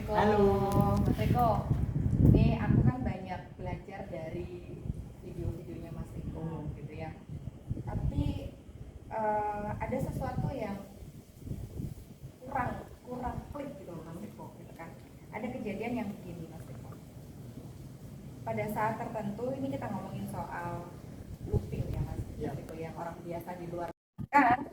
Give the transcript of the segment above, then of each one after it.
Halo. Mas Eko. Ini aku kan banyak belajar dari video-videonya Mas Eko gitu ya. Tapi ada sesuatu yang kurang kurang klik gitu loh, Mas Eko gitu kan. Ada kejadian yang begini Mas Eko. Pada saat tertentu ini kita ngomongin soal looping ya Mas Ya. Eko, yang orang biasa di luar kan.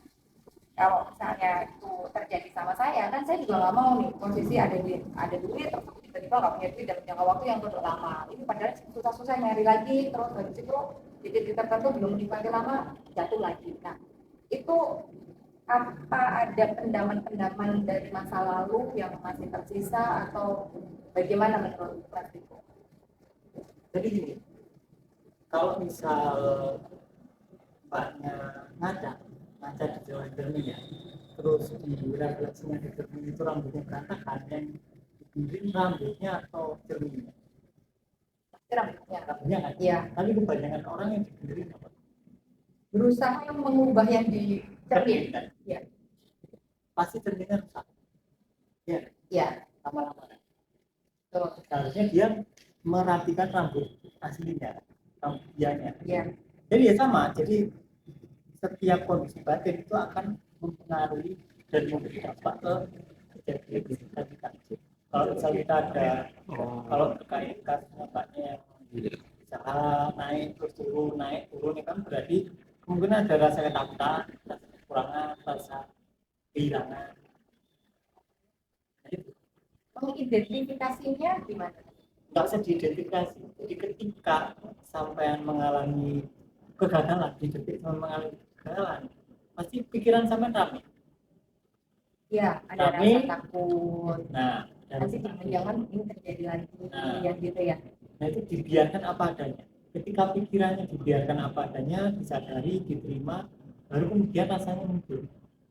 Kalau misalnya itu terjadi sama saya kan, saya juga nggak mau nih posisi ada duit terus aku tiba-tiba nggak punya duit dalam jangka waktu yang terlalu lama. Ini padahal susah-susah nyari lagi, terus habis itu titik tertentu belum dipakai lama jatuh lagi. Nah itu apa ada pendaman-pendaman dari masa lalu yang masih tersisa atau bagaimana menurut Mas Diko? Jadi gini, kalau misal mbaknya ngaca, ngaca di Jawa Jernih ya, terus di refleksinya di cermin itu rambutnya berantakan, yang dibimbing rambutnya atau cerminnya? Rambutnya. Rambutnya kan? Iya. Tapi kebanyakan orang yang dibimbing apa? Berusaha yang mengubah yang di cermin. Kan? Iya. Pasti cerminnya rusak. Ya, Iya. lama-lama. Betul. Seharusnya dia merapikan rambut aslinya, rambut dianya. Iya. Jadi ya sama, jadi setiap kondisi batin itu akan mempengaruhi dan memberi dampak ke kejadian di sekitar kita. Kalau misalnya kita ada, kalau terkait kasus nampaknya yang usaha naik terus turun naik turun, itu kan berarti kemungkinan ada rasa ketakutan, rasa kekurangan, rasa kehilangan. Jadi Mengidentifikasinya gimana? nggak usah diidentifikasi. Jadi ketika sampai mengalami kegagalan, di detik sampai mengalami kegagalan, pasti pikiran sampai ramai. Ya, ada Tapi, rasa takut. nah, Nanti jangan-jangan ini terjadi lagi, ya gitu ya. Nah itu dibiarkan apa adanya. Ketika pikirannya dibiarkan apa adanya, disadari, diterima, baru kemudian rasanya muncul.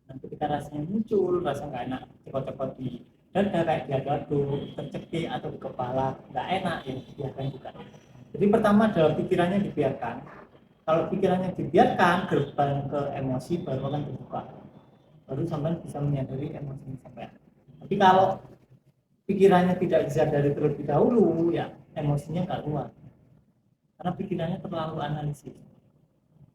Dan ketika rasanya muncul, rasa nggak enak, cepot-cepot di dada kayak diaduk, tercekik atau di kepala, nggak enak ya dibiarkan juga. Jadi pertama adalah pikirannya dibiarkan. Kalau pikirannya dibiarkan, gerbang ke emosi baru akan terbuka. Baru sampai bisa menyadari emosi sampai. Tapi kalau pikirannya tidak disadari terlebih dahulu, ya emosinya nggak keluar karena pikirannya terlalu analisis.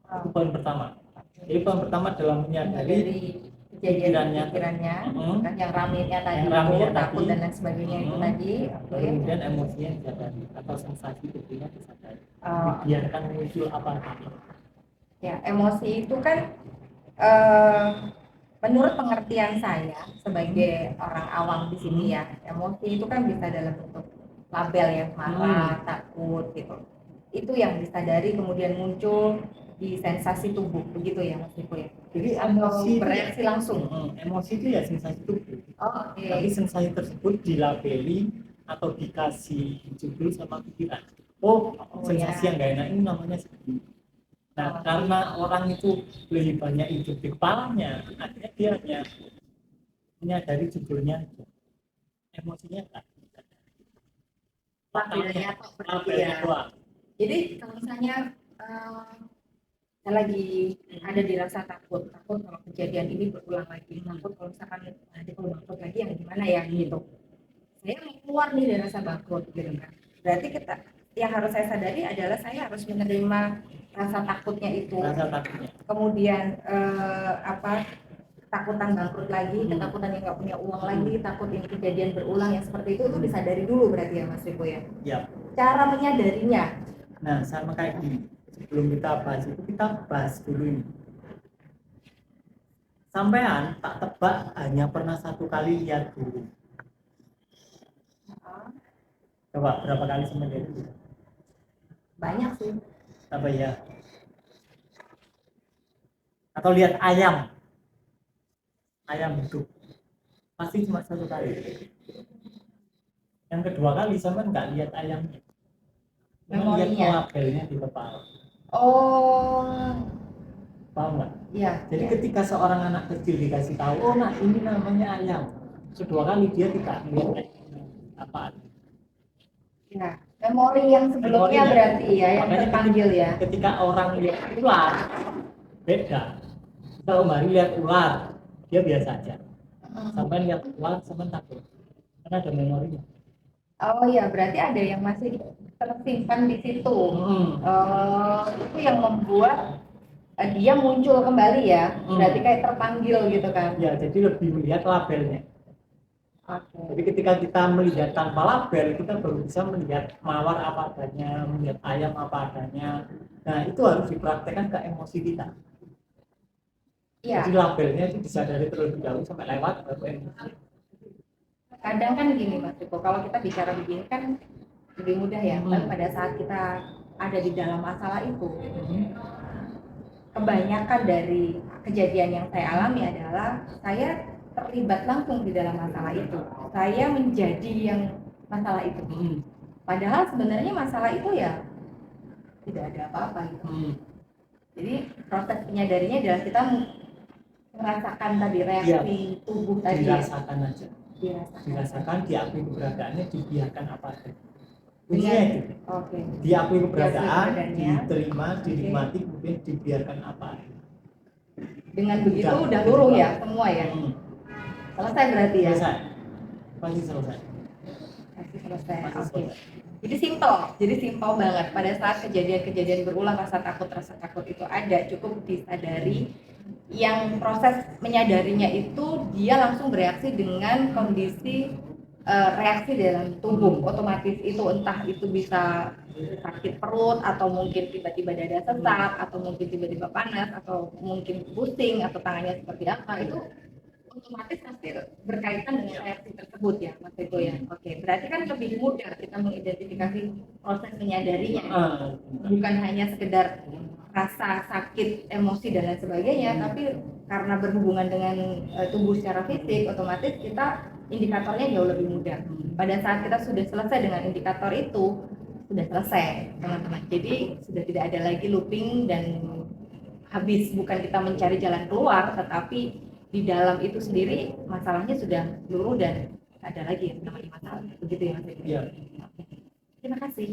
Itu poin pertama. Jadi poin pertama adalah menyadari pikirannya kan yang ramenya tadi itu takut dan lain sebagainya itu tadi. Kemudian emosinya disadari atau sensasi tubuhnya disadari, dibiarkan muncul apa adanya. Ya, emosi itu kan menurut pengertian saya sebagai orang awam di sini ya, emosi itu kan bisa dalam bentuk label ya, marah, takut gitu. Itu yang disadari kemudian muncul di sensasi tubuh, begitu ya Mas Diko ya. Jadi emosi bereaksi langsung. Emosi itu ya sensasi tubuh. Oh, oke. Tapi sensasi tersebut dilabeli atau dikasih judul sama pikiran. Oh, sensasi yang gak enak ini namanya sedih. Nah, karena orang itu lebih banyak hidup di kepalanya, akhirnya dia hanya menyadari judulnya, emosinya enggak. Labelnya kok berarti ya. Jadi kalau misalnya saya lagi ada di rasa takut kalau kejadian ini berulang lagi, takut kalau misalkan nanti kalau bangkrut lagi yang gimana ya gitu. Saya mau keluar nih dari rasa bangkrut gitu kan. Berarti kita yang harus saya sadari adalah saya harus menerima rasa takutnya itu. Kemudian takutan bangkrut lagi, ketakutan yang nggak punya uang lagi, takut ini kejadian berulang yang seperti itu disadari dulu berarti ya Mas Riko ya. Ya. Cara menyadarinya. Nah, sama kayak gini. Sebelum kita bahas itu, kita bahas dulu ini. Sampean tak tebak hanya pernah satu kali lihat dulu. Coba berapa kali sampean lihat dulu? Banyak sih. Apa ya? Atau lihat ayam hidup, pasti cuma satu kali. Yang kedua kali sampean nggak lihat ayamnya, lihat labelnya di kepala. Oh, paham nggak? Iya. Jadi ketika seorang anak kecil dikasih tahu, oh nah ini namanya ayam, kedua kali dia tidak melihat apa. Ya, memori yang sebelumnya berarti ya yang terpanggil ya. Ketika orang lihat ular, beda. Kalau Mari lihat ular, dia biasa aja. Sampai lihat ular, sampai takut. karena ada memorinya. Oh iya, berarti ada yang masih tersimpan di situ. Itu yang membuat dia muncul kembali ya. Berarti kayak terpanggil gitu kan. Ya, jadi lebih melihat labelnya. Oke. Jadi ketika kita melihat tanpa label, kita baru bisa melihat mawar apa adanya, melihat ayam apa adanya. Nah, itu harus dipraktekkan ke emosi kita. Iya. Jadi labelnya itu disadari terlebih dahulu sampai lewat baru emosi. Kadang kan gini Mas Riko, kalau kita bicara begini kan lebih mudah ya. Tapi pada saat kita ada di dalam masalah itu, kebanyakan dari kejadian yang saya alami adalah saya terlibat langsung di dalam masalah itu. Saya menjadi yang masalah itu. Padahal sebenarnya masalah itu ya tidak ada apa-apa gitu. Jadi proses penyadarinya adalah kita merasakan tadi reaksi tubuh tadi. Dirasakan aja. Dirasakan, diakui keberadaannya, dibiarkan apa aja. Diakui keberadaan, diterima, dinikmati, kemudian dibiarkan apa. Dengan begitu udah luruh ya semua ya. Selesai berarti ya. Selesai. Pasti selesai. Oke. Jadi simpel banget. Pada saat kejadian-kejadian berulang rasa takut itu ada, cukup disadari. Yang proses menyadarinya itu dia langsung bereaksi dengan kondisi reaksi dalam tubuh otomatis itu, entah itu bisa sakit perut atau mungkin tiba-tiba dada sesak atau mungkin tiba-tiba panas atau mungkin pusing atau tangannya seperti apa, itu otomatis pasti berkaitan dengan reaksi tersebut ya Mas Ego ya. Oke, berarti kan lebih mudah kita mengidentifikasi proses menyadarinya, bukan hanya sekedar rasa sakit, emosi dan lain sebagainya, tapi karena berhubungan dengan tubuh secara fisik, otomatis kita indikatornya jauh lebih mudah. Pada saat kita sudah selesai dengan indikator itu, sudah selesai teman-teman. Jadi sudah tidak ada lagi looping dan habis, bukan kita mencari jalan keluar, tetapi di dalam itu sendiri masalahnya sudah luruh dan tidak ada lagi yang namanya masalah. Begitu ya Mas? Iya. Terima kasih.